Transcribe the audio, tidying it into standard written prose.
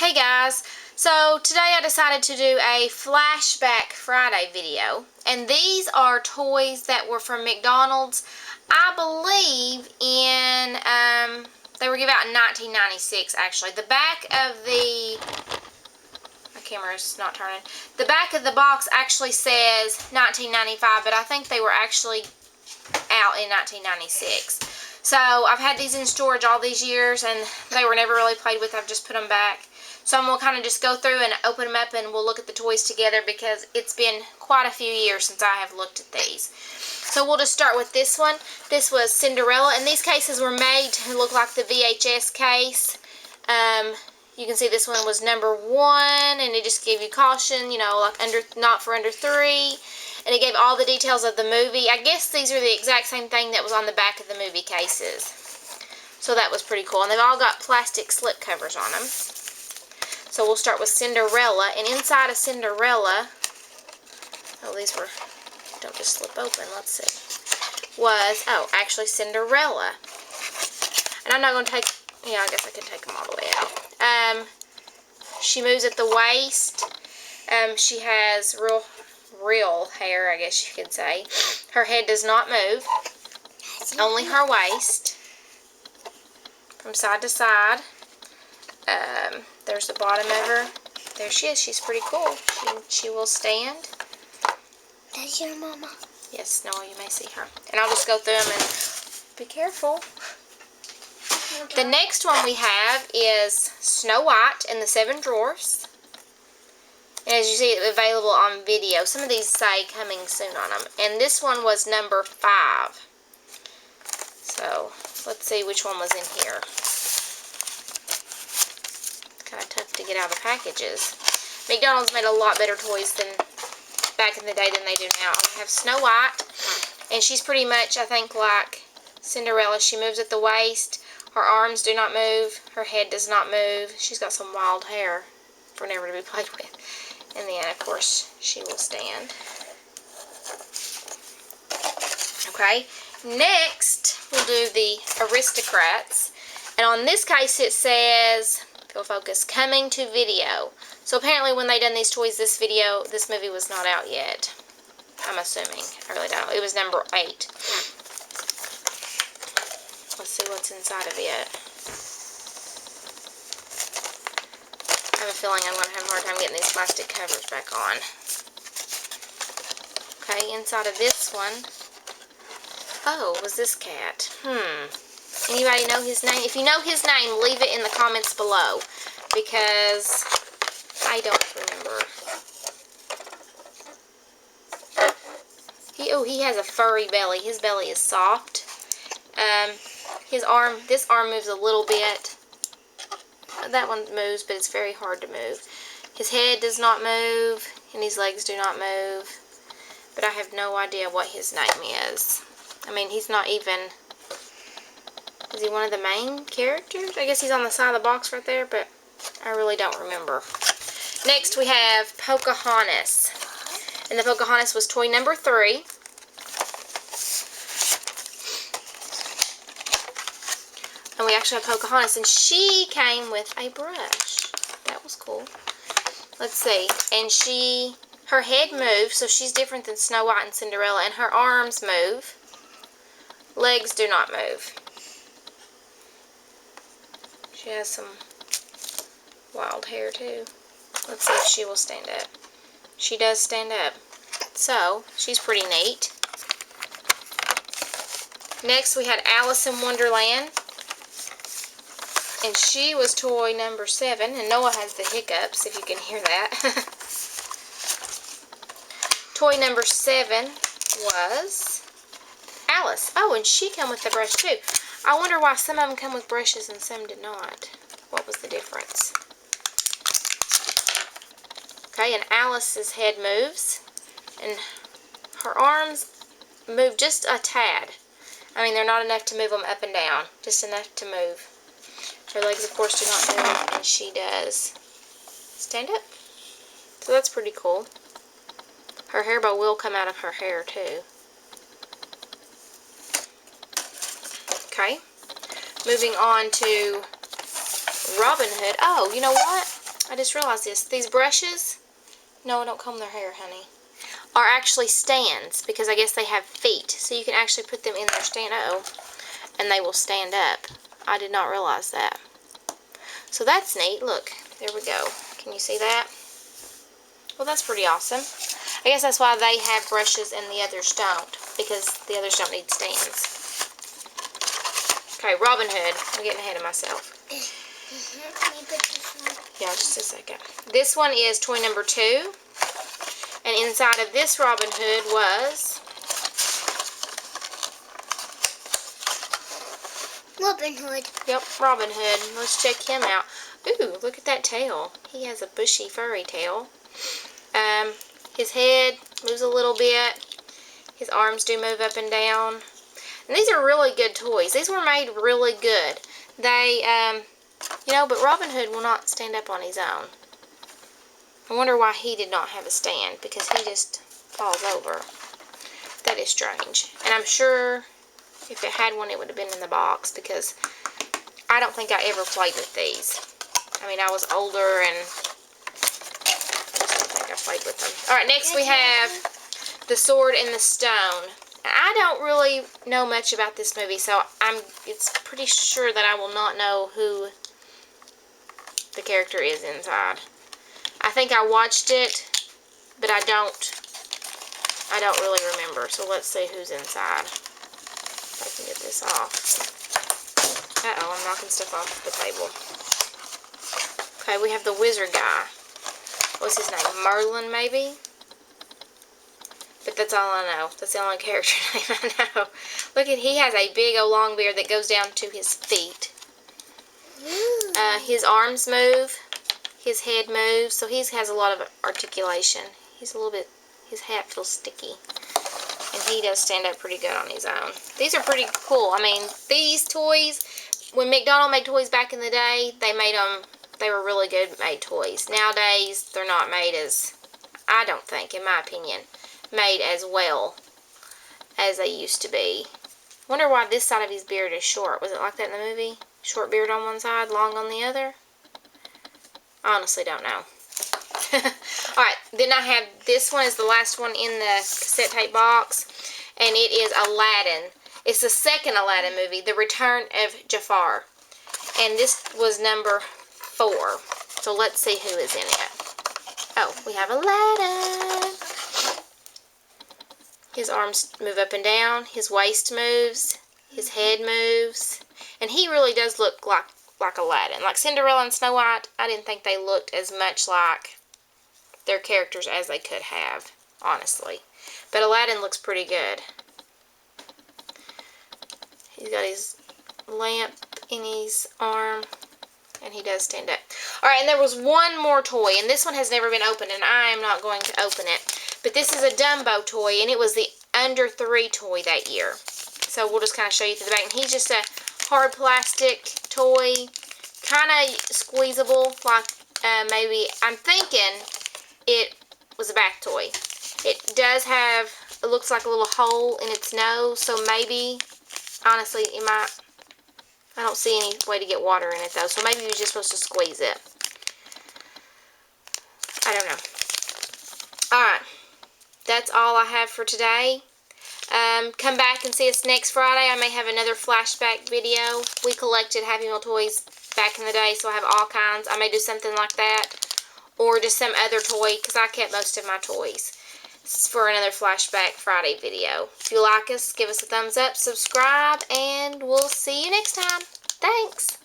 Hey guys, so today I decided to do a Flashback Friday video, and these are toys that were from McDonald's, I believe they were given out in 1996 actually. The back of my camera's not turning, the back of the box actually says 1995, but I think they were actually out in 1996. So I've had these in storage all these years and they were never really played with. I've just put them back. So I'm going to kind of just go through and open them up and we'll look at the toys together because it's been quite a few years since I have looked at these. So we'll just start with this one. This was Cinderella, and these cases were made to look like the VHS case. You can see this one was number 1, and it just gave you caution, you know, like not for under 3. And it gave all the details of the movie. I guess these are the exact same thing that was on the back of the movie cases. So that was pretty cool. And they've all got plastic slip covers on them. So we'll start with Cinderella. And inside of Cinderella, oh, these were, don't just slip open, let's see, was, oh, actually Cinderella. And I'm not going to take, yeah, I guess I can take them all the way out. She moves at the waist. She has real hair, I guess you could say. Her head does not move. Only her waist. From side to side. There's the bottom of her. There she is. She's pretty cool. She will stand. That's your mama. Yes, Noah, you may see her. And I'll just go through them and be careful. The next one we have is Snow White and the 7 Dwarfs. And as you see, it's available on video. Some of these say coming soon on them. And this one was number 5. So, let's see which one was in here. Kind of tough to get out of the packages. McDonald's made a lot better toys than back in the day than they do now. We have Snow White. And she's pretty much, I think, like Cinderella. She moves at the waist. Her arms do not move. Her head does not move. She's got some wild hair for never to be played with. And then, of course, she will stand. Okay, next we'll do the Aristocrats. And on this case it says, if you'll focus, coming to video. So apparently when they done these toys, this movie was not out yet. I'm assuming. I really don't know. It was number 8. Let's see what's inside of it. I have a feeling I'm going to have a hard time getting these plastic covers back on. Okay, inside of this one. Oh, was this cat? Anybody know his name? If you know his name, leave it in the comments below. Because I don't remember. He has a furry belly. His belly is soft. This arm moves a little bit. That one moves, but it's very hard to move. His head does not move, and his legs do not move. But I have no idea what his name is. I mean, he's not even... Is he one of the main characters? I guess he's on the side of the box right there, but I really don't remember. Next, we have Pocahontas. And the Pocahontas was toy number 3. And we actually have Pocahontas, and she came with a brush. That was cool. Let's see. And her head moves, so she's different than Snow White and Cinderella, and her arms move. Legs do not move. She has some wild hair, too. Let's see if she will stand up. She does stand up. So, she's pretty neat. Next, we had Alice in Wonderland. And she was toy number 7. And Noah has the hiccups, if you can hear that. Toy number 7 was Alice. Oh, and she came with the brush too. I wonder why some of them come with brushes and some did not. What was the difference? Okay, and Alice's head moves. And her arms move just a tad. I mean, they're not enough to move them up and down. Just enough to move. Her legs, of course, do not move, and she does stand up. So that's pretty cool. Her hairball will come out of her hair, too. Okay. Moving on to Robin Hood. Oh, you know what? I just realized this. These brushes, no, don't comb their hair, honey, are actually stands because I guess they have feet. So you can actually put them in their stand, and they will stand up. I did not realize that. So that's neat. Look, there we go. Can you see that? Well, that's pretty awesome. I guess that's why they have brushes and the others don't, because the others don't need stands. Okay, Robin Hood. I'm getting ahead of myself. Can you put this one? Yeah, just a second. This one is toy number 2. And inside of this Robin Hood was... Robin Hood. Yep, Robin Hood. Let's check him out. Ooh, look at that tail. He has a bushy, furry tail. His head moves a little bit. His arms do move up and down. And these are really good toys. These were made really good. They, you know, but Robin Hood will not stand up on his own. I wonder why he did not have a stand, because he just falls over. That is strange. And I'm sure if it had one, it would have been in the box, because I don't think I ever played with these. I mean, I was older and I just don't think I played with them. Alright, next we have The Sword and the Stone. I don't really know much about this movie, so it's pretty sure that I will not know who the character is inside. I think I watched it, but I don't really remember. So let's see who's inside. If I can get this off. Uh-oh, I'm knocking stuff off the table. Okay, we have the wizard guy. What's his name? Merlin, maybe? But that's all I know. That's the only character name I know. Look at, he has a big old long beard that goes down to his feet. His arms move. His head moves. So he has a lot of articulation. He's a little bit, his hat feels sticky. And he does stand up pretty good on his own. These are pretty cool. I mean, these toys, when McDonald made toys back in the day, they were really good made toys. Nowadays, they're not made as, I don't think, in my opinion, made as well as they used to be. Wonder why this side of his beard is short. Was it like that in the movie? Short beard on one side, long on the other? I honestly don't know. Alright, then I have, this one is the last one in the cassette tape box, and it is Aladdin. It's the second Aladdin movie, The Return of Jafar. And this was number 4. So let's see who is in it. Oh, we have Aladdin. His arms move up and down. His waist moves. His head moves. And he really does look like Aladdin. Like Cinderella and Snow White, I didn't think they looked as much like their characters as they could have, honestly. But Aladdin looks pretty good. He's got his lamp in his arm, and he does stand up. Alright, and there was one more toy, and this one has never been opened, and I am not going to open it. But this is a Dumbo toy, and it was the under 3 toy that year. So we'll just kind of show you through the back. And he's just a hard plastic toy, kind of squeezable, like maybe, I'm thinking it was a bath toy. It does have, it looks like a little hole in its nose, so maybe, honestly, it might, I don't see any way to get water in it though, so maybe you're just supposed to squeeze it. I don't know. Alright, that's all I have for today. Come back and see us next Friday. I may have another flashback video. We collected Happy Meal toys back in the day, so I have all kinds. I may do something like that, or just some other toy, because I kept most of my toys for another Flashback Friday video. If you like us, give us a thumbs up, subscribe, and we'll see you next time. Thanks!